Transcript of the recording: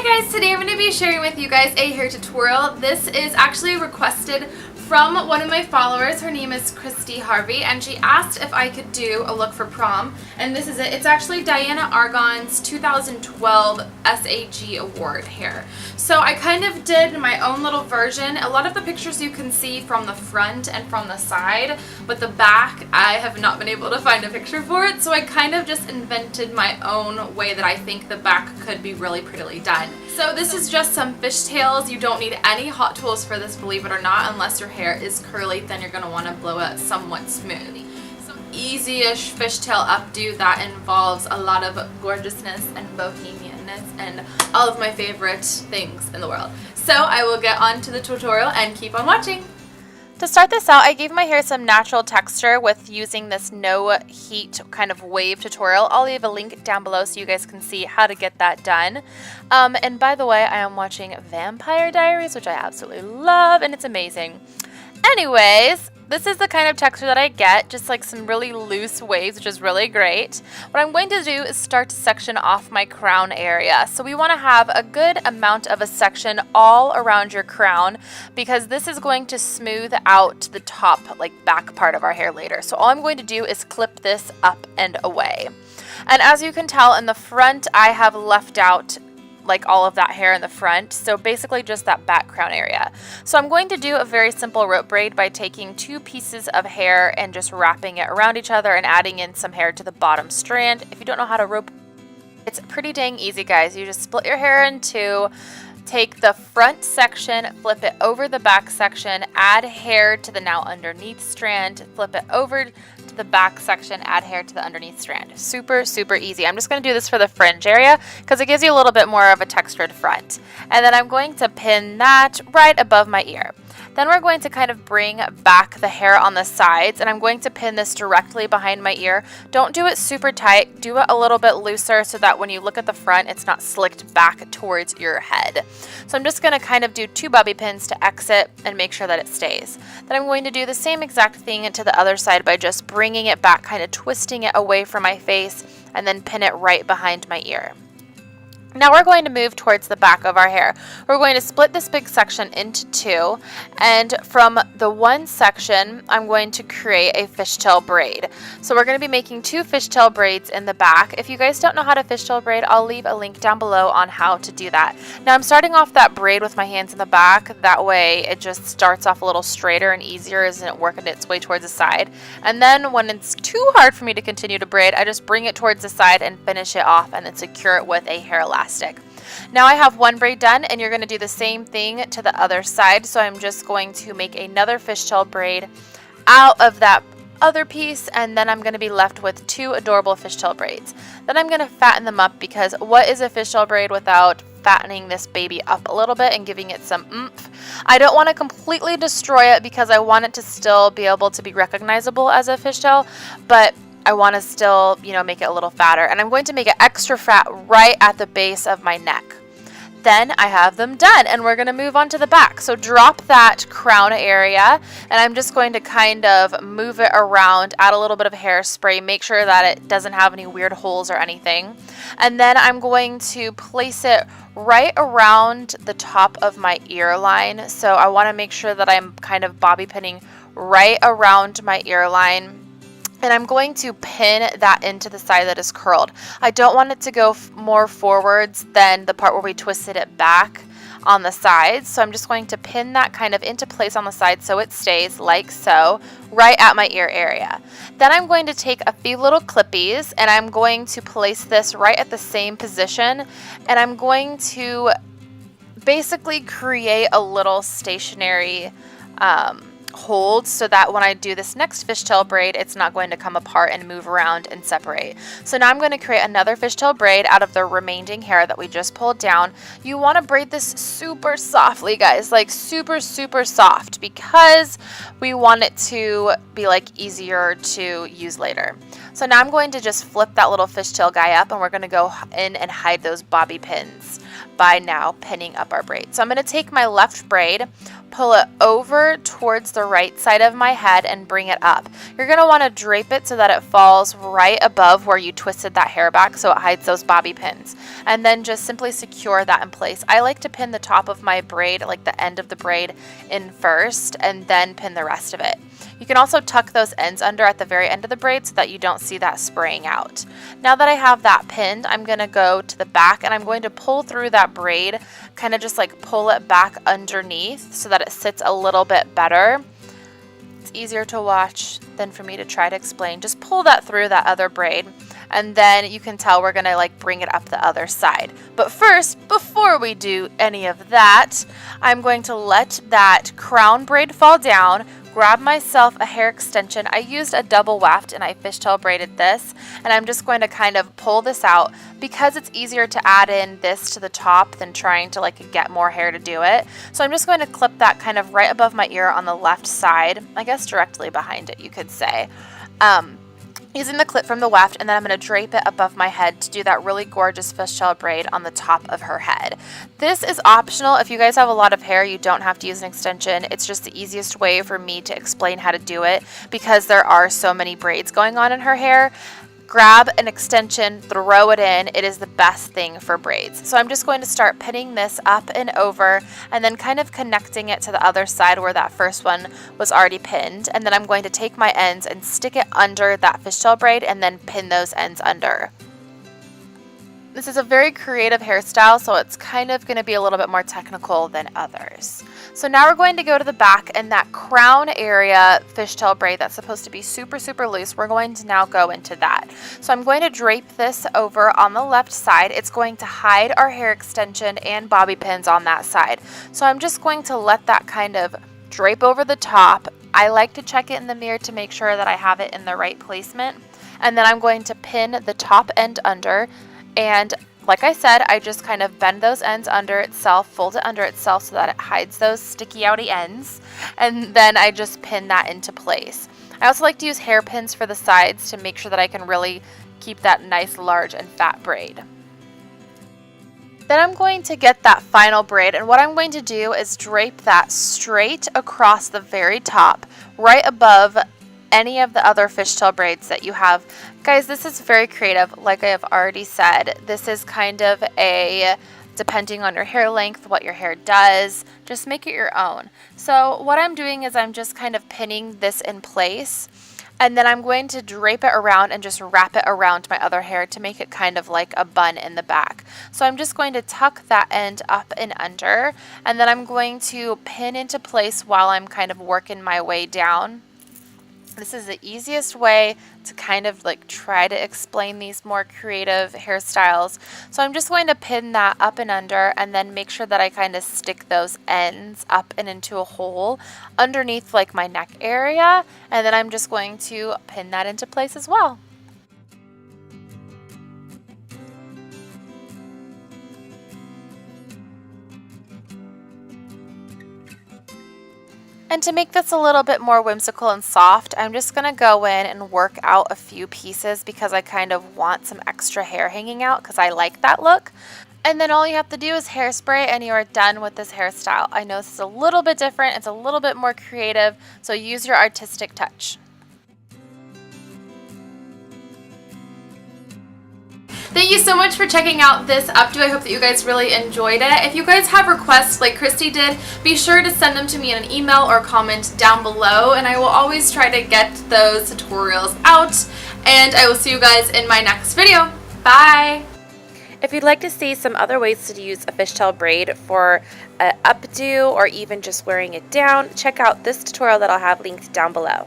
Hi guys, today I'm going to be sharing with you guys a hair tutorial. This is actually requested from one of my followers. Her name is Christy Harvey, and she asked if I could do a look for prom, and this is it. It's actually Dianna Agron's 2012 SAG Award hair. So I kind of did my own little version. A lot of the pictures you can see from the front and from the side, but the back I have not been able to find a picture for it, so I kind of just invented my own way that I think the back could be really prettily done. So this is just some fishtails. You don't need any hot tools for this, believe it or not, unless your hair is curly, then you're going to want to blow it somewhat smooth. Some easy-ish fishtail updo that involves a lot of gorgeousness and bohemianness and all of my favorite things in the world. So I will get on to the tutorial and keep on watching. To start this out, I gave my hair some natural texture with using this no heat kind of wave tutorial. I'll leave a link down below so you guys can see how to get that done. And by the way, I am watching Vampire Diaries, which I absolutely love, and it's amazing. Anyways, this is the kind of texture that I get, just like some really loose waves, which is really great. What I'm going to do is start to section off my crown area. So we want to have a good amount of a section all around your crown, because this is going to smooth out the top, like back part of our hair later. So all I'm going to do is clip this up and away. And as you can tell in the front, I have left out like all of that hair in the front, so basically just that back crown area. So I'm going to do a very simple rope braid by taking two pieces of hair and just wrapping it around each other and adding in some hair to the bottom strand. If you don't know how to rope, it's pretty dang easy, guys. You just split your hair in two, take the front section, flip it over the back section, add hair to the now underneath strand, flip it over to the back section, add hair to the underneath strand. Super, super easy. I'm just going to do this for the fringe area because it gives you a little bit more of a textured front. And then I'm going to pin that right above my ear. Then we're going to kind of bring back the hair on the sides, and I'm going to pin this directly behind my ear. Don't do it super tight. Do it a little bit looser so that when you look at the front, it's not slicked back towards your head. So I'm just going to kind of do two bobby pins to exit and make sure that it stays. Then I'm going to do the same exact thing to the other side by just bringing it back, kind of twisting it away from my face, and then pin it right behind my ear. Now we're going to move towards the back of our hair. We're going to split this big section into two, and from the one section, I'm going to create a fishtail braid. So we're going to be making two fishtail braids in the back. If you guys don't know how to fishtail braid, I'll leave a link down below on how to do that. Now I'm starting off that braid with my hands in the back. That way it just starts off a little straighter and easier, isn't it, working its way towards the side. And then when it's too hard for me to continue to braid, I just bring it towards the side and finish it off and then secure it with a hair elastic. Now I have one braid done, and you're going to do the same thing to the other side. So I'm just going to make another fishtail braid out of that other piece, and then I'm going to be left with two adorable fishtail braids. Then I'm going to fatten them up, because what is a fishtail braid without fattening this baby up a little bit and giving it some oomph? I don't want to completely destroy it because I want it to still be able to be recognizable as a fishtail, but I want to still, you know, make it a little fatter, and I'm going to make it extra fat right at the base of my neck. Then I have them done, and we're going to move on to the back. So drop that crown area, and I'm just going to kind of move it around, add a little bit of hairspray, make sure that it doesn't have any weird holes or anything. And then I'm going to place it right around the top of my ear line. So I want to make sure that I'm kind of bobby pinning right around my ear line. And I'm going to pin that into the side that is curled. I don't want it to go more forwards than the part where we twisted it back on the sides. So I'm just going to pin that kind of into place on the side so it stays like so, right at my ear area. Then I'm going to take a few little clippies, and I'm going to place this right at the same position. And I'm going to basically create a little stationary hold so that when I do this next fishtail braid, it's not going to come apart and move around and separate. So now I'm going to create another fishtail braid out of the remaining hair that we just pulled down. You want to braid this super softly, guys, like super, super soft, because we want it to be like easier to use later. So now I'm going to just flip that little fishtail guy up, and we're going to go in and hide those bobby pins by now pinning up our braid. So I'm going to take my left braid, pull it over towards the right side of my head and bring it up. You're going to want to drape it so that it falls right above where you twisted that hair back so it hides those bobby pins. And then just simply secure that in place. I like to pin the top of my braid, like the end of the braid, in first and then pin the rest of it. You can also tuck those ends under at the very end of the braid so that you don't see that spraying out. Now that I have that pinned, I'm going to go to the back and I'm going to pull through that braid, kind of just like pull it back underneath so that it sits a little bit better. It's easier to watch than for me to try to explain. Just pull that through that other braid, and then you can tell we're going to like bring it up the other side. But first, before we do any of that, I'm going to let that crown braid fall down, grab myself a hair extension. I used a double weft and I fishtail braided this, and I'm just going to kind of pull this out because it's easier to add in this to the top than trying to like get more hair to do it. So I'm just going to clip that kind of right above my ear on the left side, I guess directly behind it, you could say. Using the clip from the weft, and then I'm going to drape it above my head to do that really gorgeous fishtail braid on the top of her head. This is optional. If you guys have a lot of hair, you don't have to use an extension. It's just the easiest way for me to explain how to do it because there are so many braids going on in her hair. Grab an extension, throw it in. It is the best thing for braids. So I'm just going to start pinning this up and over and then kind of connecting it to the other side where that first one was already pinned. And then I'm going to take my ends and stick it under that fishtail braid and then pin those ends under. This is a very creative hairstyle, so it's kind of going to be a little bit more technical than others. So now we're going to go to the back, and that crown area fishtail braid that's supposed to be super, super loose, we're going to now go into that. So I'm going to drape this over on the left side. It's going to hide our hair extension and bobby pins on that side. So I'm just going to let that kind of drape over the top. I like to check it in the mirror to make sure that I have it in the right placement. And then I'm going to pin the top end under. And like I said, I just kind of bend those ends under itself, fold it under itself so that it hides those sticky outy ends. And then I just pin that into place. I also like to use hairpins for the sides to make sure that I can really keep that nice, large, and fat braid. Then I'm going to get that final braid, and what I'm going to do is drape that straight across the very top, right above any of the other fishtail braids that you have. Guys, this is very creative. Like I have already said, this is kind of a, depending on your hair length, what your hair does, just make it your own. So what I'm doing is I'm just kind of pinning this in place, and then I'm going to drape it around and just wrap it around my other hair to make it kind of like a bun in the back. So I'm just going to tuck that end up and under, and then I'm going to pin into place while I'm kind of working my way down. This is the easiest way to kind of like try to explain these more creative hairstyles. So I'm just going to pin that up and under and then make sure that I kind of stick those ends up and into a hole underneath like my neck area. And then I'm just going to pin that into place as well. And to make this a little bit more whimsical and soft, I'm just going to go in and work out a few pieces because I kind of want some extra hair hanging out because I like that look. And then all you have to do is hairspray and you are done with this hairstyle. I know this is a little bit different, it's a little bit more creative, so use your artistic touch. Thank you so much for checking out this updo. I hope that you guys really enjoyed it. If you guys have requests like Christy did, be sure to send them to me in an email or comment down below, and I will always try to get those tutorials out. And I will see you guys in my next video. Bye! If you'd like to see some other ways to use a fishtail braid for an updo or even just wearing it down, check out this tutorial that I'll have linked down below.